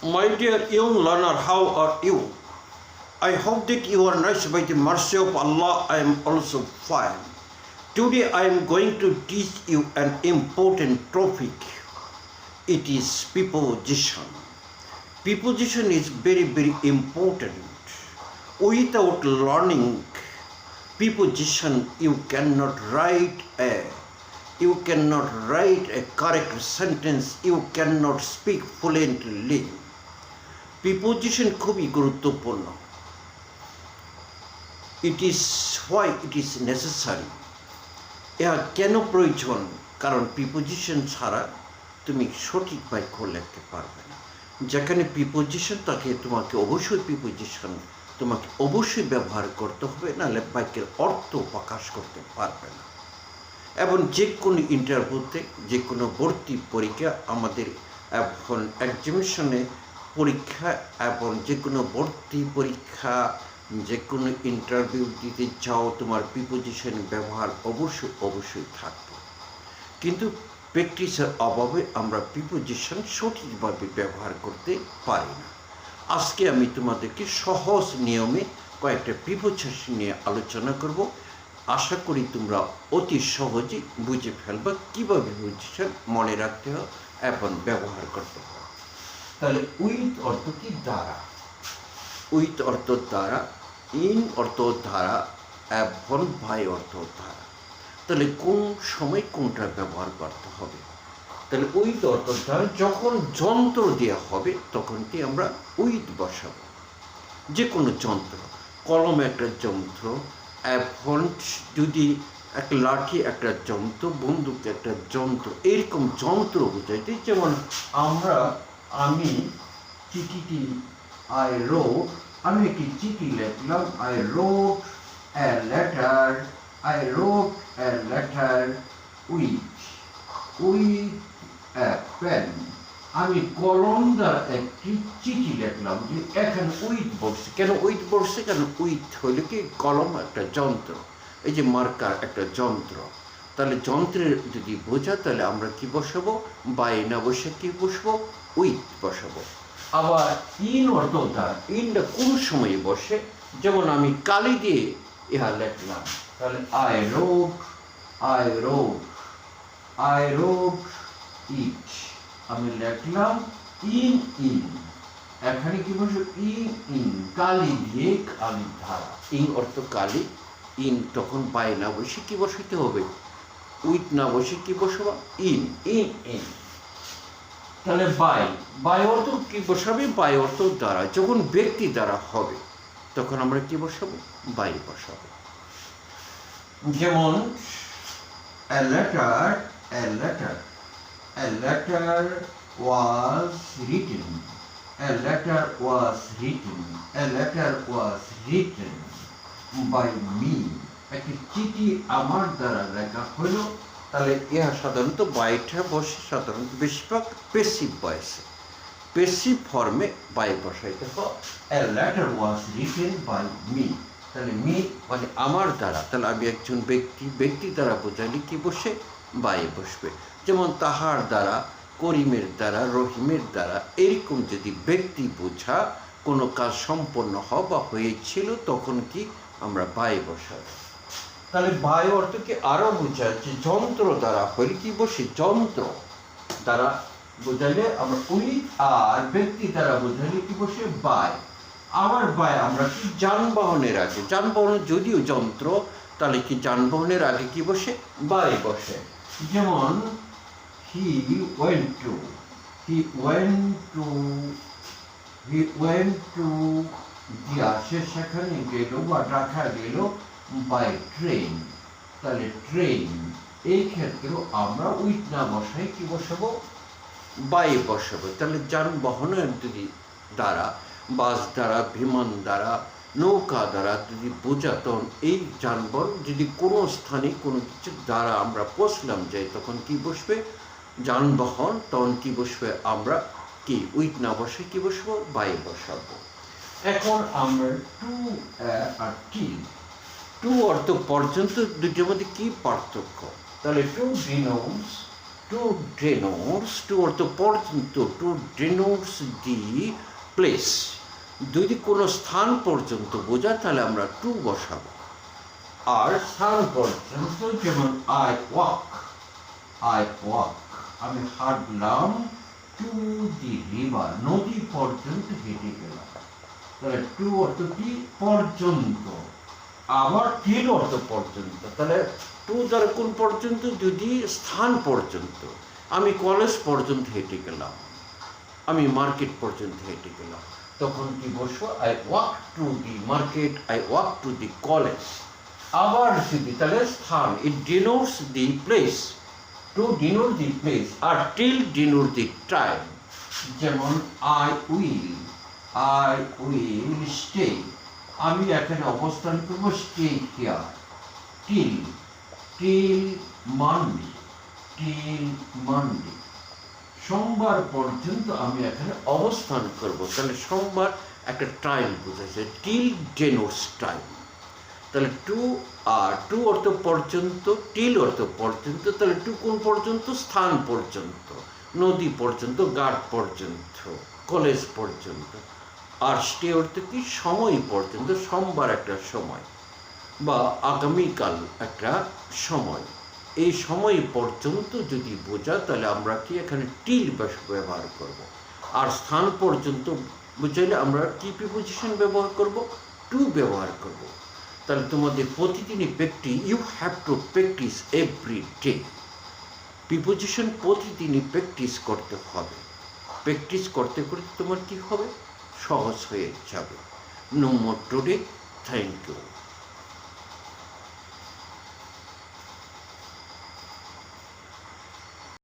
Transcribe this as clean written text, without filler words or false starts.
My dear young learner, how are you? I hope that you are nice by the mercy of Allah. I am also fine. Today I am going to teach you an important topic. It is preposition. Preposition is very important. Without learning preposition, you cannot write a correct sentence. You cannot speak fluently. Preposition খুবই গুরুত্বপূর্ণ. It is why it is necessary. ইহা কেন প্রয়োজন? কারণ preposition ছাড়া তুমি সঠিক বাক্য লিখতে পারবে না. যেখানে প্রিপোজিশন থাকে তোমাকে অবশ্যই ব্যবহার করতে হবে, নাহলে বাক্যের অর্থ প্রকাশ করতে পারবে না. এবং যে কোনো ইন্টারভিউতে, যে কোনো ভর্তি পরীক্ষা, আমাদের এখন এক্সামিনেশনে পরীক্ষা এবং যে কোনো ভর্তি পরীক্ষা, যে কোনো ইন্টারভিউ দিতে চাও, তোমার প্রিপোজিশন ব্যবহার অবশ্যই থাকবে. কিন্তু প্র্যাকটিসের অভাবে আমরা প্রিপোজিশন সঠিকভাবে ব্যবহার করতে পারি না. আজকে আমি তোমাদেরকে সহজ নিয়মে কয়েকটা প্রিপোজিশন নিয়ে আলোচনা করব. আশা করি তোমরা অতি সহজেই বুঝে ফেলবা কীভাবে প্রিপোজিশন মনে রাখতে হয় এবং ব্যবহার করতে হয়. তাহলে উইথ অর্থ কি? দ্বারা. উইথ অর্থ দ্বারা, ইন অর্থ দ্বারা এবং বাই অর্থ দ্বারা. তাহলে কোন সময় কোনটা ব্যবহার করতে হবে? তাহলে উইথ অর্থ দ্বারা যখন যন্ত্র দেওয়া হবে তখন কি আমরা উইথ বসাবো. যে কোনো যন্ত্র, কলম একটা যন্ত্র, এখন যদি একটা লাঠি একটা যন্ত্র, বন্দুক একটা যন্ত্র, এরকম যন্ত্র বোঝাইতে. যেমন আমি চিঠিটি আমি একটি চিঠি লিখলাম. I wrote a letter with a pen. আমি কলম দ্বারা একটি চিঠি লিখলাম. যে এখানে উইথ বসছে. কেন উইথ বসছে? কেন উইথ হইলে কি কলম একটা যন্ত্র, এই যে মার্কার একটা যন্ত্র. তাহলে যন্ত্রের যদি বোঝা, তাহলে আমরা কি বসাবো? বাই না বসে কি বসবো? উইথ বসাবো. আবার ইন অর্থ দ্বারা, ইনটা কোন সময়ে বসে? যেমন আমি কালি দিয়ে ইহা লিখলাম. তাহলে I wrote it. আমি লিখলাম ইন. এখানে কি বসে? ইন কালি দিয়ে, কালি ধারা. ইন অর্থ কালি, ইন তখন বাই না বসে কি বসাতে হবে? উইথ না বসে কি বসাবো? ইন. তাহলে বাই অর্থ কি বসাবে? বাই অর্থ দ্বারা. যখন ব্যক্তি দ্বারা হবে তখন আমরা কি বসাবো? বাই বসাবো. যেমন a letter was written by me. একটি চিঠি আমার দ্বারা লেখা হলো. তাহলে ইহা সাধারণত বাইটা বসে, সাধারণত বেশিরভাগ পেসিভ ভয়েসে, পেসিভ ফর্মে বাই বসাইতে হয়. A letter was written by me. তাহলে মি মানে আমার দ্বারা. তাহলে আমি একজন ব্যক্তি দ্বারা বোঝালে কি বসে? বাই বসবে. যেমন তাহার দ্বারা, করিমের দ্বারা, রহিমের দ্বারা, এরকম যদি ব্যক্তি বোঝা কোনো কাজ সম্পন্ন বা হয়েছিল তখন কি আমরা বাই বসাবো. তাহলে বাই অর্থ কি আরো বোঝায় যে যন্ত্র দ্বারা হইলে কি বসে? যন্ত্র দ্বারা বোঝাইলে আমরা উইথ, আর ব্যক্তি দ্বারা বোঝাইলে কি বসে? বাই. আবার বাই আমরা কি যানবাহনের আগে, যানবাহন যদিও যন্ত্র, তাহলে কি যানবাহনের আগে কি বসে? বাই বসে. যেমন he went to দিয়া, সে সেখানে গেল বা ঢাকা গেল বাই ট্রেন. তাহলে ট্রেন, এই ক্ষেত্রেও আমরা উইথ না বসাই কি বসাবো? বাই বসাবো. তাহলে যানবাহনের যদি দ্বারা, বাস দ্বারা, বিমান দ্বারা, নৌকা দ্বারা যদি বোঝাতন, এই যানবাহন যদি কোনো স্থানে কোনো কিছু দ্বারা আমরা পৌঁছলাম যাই তখন কি বসবে? যানবাহন. তখন কি বসবে? আমরা কি উইথ না বসে কি বসবো? বাই বসাবো. এখন আমরা টু আর টিল. টু অর্থ পর্যন্ত, দুটোর মধ্যে কি পার্থক্য? তাহলে to denotes to denotes, to অর্থ পর্যন্ত, টু ডেনোটস দি প্লেস। যদি কোনো স্থান পর্যন্ত বোঝায় তাহলে আমরা টু বসাবো। আর স্থান পর্যন্ত, যেমন আই ওয়াক, আমি হাঁটলাম টু দি রিভার, নদী পর্যন্ত হেঁটে গেলাম। তাহলে টু অর্থ কি? পর্যন্ত। আবার টিল অর্থ পর্যন্ত। তাহলে টু দ্বারা কোন পর্যন্ত? যদি স্থান পর্যন্ত। আমি কলেজ পর্যন্ত হেঁটে গেলাম, আমি মার্কেট পর্যন্ত হেঁটে গেলাম, তখন কি বসবো? I walk to the market, I walk to the college. আবার যদি, তাহলে স্থান, it denotes the place, to denote the place, আর টিল ডিনোট দি টাইম। যেমন আই উইল স্টে, আমি এখানে অবস্থান করব, স্টে হিয়ার, টিল মানডে, সোমবার পর্যন্ত আমি এখানে অবস্থান করব। তাহলে সোমবার একটা টাইম বোঝাচ্ছে, টিল ডেনোটস টাইম। তাহলে টু অর্থ পর্যন্ত, টিল অর্থ পর্যন্ত। তাহলে টু কোন পর্যন্ত? স্থান পর্যন্ত, নদী পর্যন্ত, ঘাট পর্যন্ত, কলেজ পর্যন্ত। আর স্টে অর্থ কি? সময় পর্যন্ত, সোমবার একটা সময় বা আগামীকাল একটা সময়। এই সময় পর্যন্ত যদি বোঝা তাহলে আমরা কি এখানে টিল ব্যবহার করব। আর স্থান পর্যন্ত বুঝাইলে আমরা কি প্রিপোজিশন ব্যবহার করব? টু ব্যবহার করব। তাহলে তোমাদের প্রতিদিনই you have to practice every day. Preposition প্রতিদিনই প্র্যাকটিস করতে হবে। প্র্যাকটিস করতে করতে তোমার কি হবে? সহজ হয়ে যাবে। No more today. Thank you.